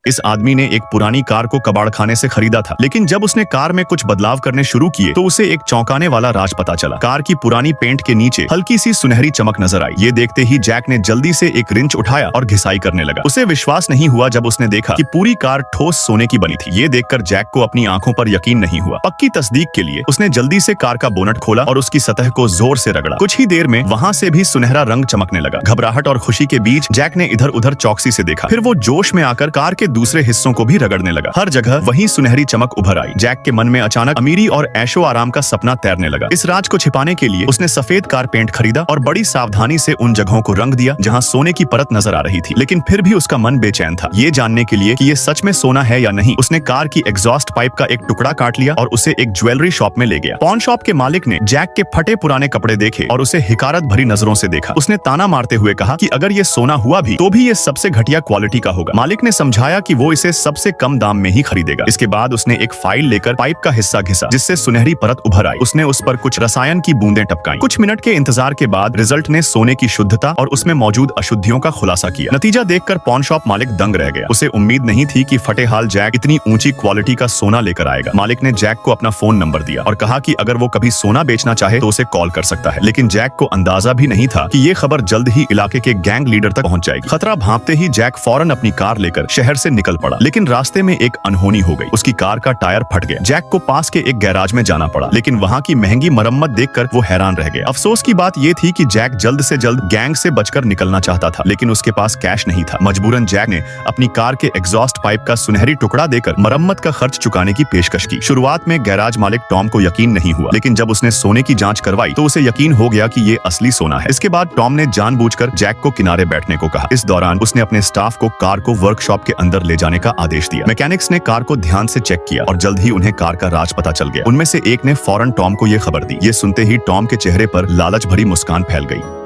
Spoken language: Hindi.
इस आदमी ने एक पुरानी कार को कबाड़खाने से खरीदा था, लेकिन जब उसने कार में कुछ बदलाव करने शुरू किए तो उसे एक चौंकाने वाला राज पता चला। कार की पुरानी पेंट के नीचे हल्की सी सुनहरी चमक नजर आई। ये देखते ही जैक ने जल्दी से एक रिंच उठाया और घिसाई करने लगा। उसे विश्वास नहीं हुआ जब उसने देखा कि पूरी कार ठोस सोने की बनी थी। ये देखकर जैक को अपनी आंखों पर यकीन नहीं हुआ। पक्की तस्दीक के लिए उसने जल्दी से कार का बोनट खोला और उसकी सतह को जोर से रगड़ा। कुछ ही देर में वहां से भी सुनहरा रंग चमकने लगा। घबराहट और खुशी के बीच जैक ने इधर उधर चौकसी से देखा। फिर वो जोश में आकर कार के दूसरे हिस्सों को भी रगड़ने लगा। हर जगह वही सुनहरी चमक उभर आई। जैक के मन में अचानक अमीरी और ऐशो आराम का सपना तैरने लगा। इस राज को छिपाने के लिए उसने सफेद कार पेंट खरीदा और बड़ी सावधानी से उन जगहों को रंग दिया जहां सोने की परत नजर आ रही थी। लेकिन फिर भी उसका मन बेचैन था। ये जानने के लिए कि ये सच में सोना है या नहीं, उसने कार की एग्जॉस्ट पाइप का एक टुकड़ा काट लिया और उसे एक ज्वेलरी शॉप में ले गया। पॉन शॉप के मालिक ने जैक के फटे पुराने कपड़े देखे और उसे हिकारत भरी नजरों से देखा। उसने ताना मारते हुए कहा कि अगर ये सोना हुआ भी तो भी ये सबसे घटिया क्वालिटी का होगा। मालिक ने समझाया कि वो इसे सबसे कम दाम में ही खरीदेगा। इसके बाद उसने एक फाइल लेकर पाइप का हिस्सा घिसा जिससे सुनहरी परत उभर आई। उसने उस पर कुछ रसायन की बूंदें टपकाई। कुछ मिनट के इंतजार के बाद रिजल्ट ने सोने की शुद्धता और उसमें मौजूद अशुद्धियों का खुलासा किया। नतीजा देखकर पॉन शॉप मालिक दंग रह गया। उसे उम्मीद नहीं थी कि फटेहाल जैक इतनी ऊंची क्वालिटी का सोना लेकर आएगा। मालिक ने जैक को अपना फोन नंबर दिया और कहा कि अगर वो कभी सोना बेचना चाहे तो उसे कॉल कर सकता है। लेकिन जैक को अंदाजा भी नहीं था कि ये खबर जल्द ही इलाके के गैंग लीडर तक पहुंच जाएगी। खतरा भांपते ही जैक फौरन अपनी कार लेकर शहर से निकल पड़ा। लेकिन रास्ते में एक अनहोनी हो गई। उसकी कार का टायर फट गया। जैक को पास के एक गैराज में जाना पड़ा, लेकिन वहां की महंगी मरम्मत देखकर वो हैरान रह गया। अफसोस की बात ये थी कि जैक जल्द से जल्द गैंग से बचकर निकलना चाहता था, लेकिन उसके पास कैश नहीं था। मजबूरन जैक ने अपनी कार के एग्जॉस्ट पाइप का सुनहरी टुकड़ा देकर मरम्मत का खर्च चुकाने की पेशकश की। शुरुआत में गैराज मालिक टॉम को यकीन नहीं हुआ, लेकिन जब उसने सोने की जांच करवाई तो उसे यकीन हो गया कि ये असली सोना है। इसके बाद टॉम ने जानबूझकर जैक को किनारे बैठने को कहा। इस दौरान उसने अपने स्टाफ को कार को वर्कशॉप के अंदर ले जाने का आदेश दिया। मैकेनिक्स ने कार को ध्यान से चेक किया और जल्द ही उन्हें कार का राज पता चल गया। उनमें से एक ने फौरन टॉम को यह खबर दी। ये सुनते ही टॉम के चेहरे पर लालच भरी मुस्कान फैल गई।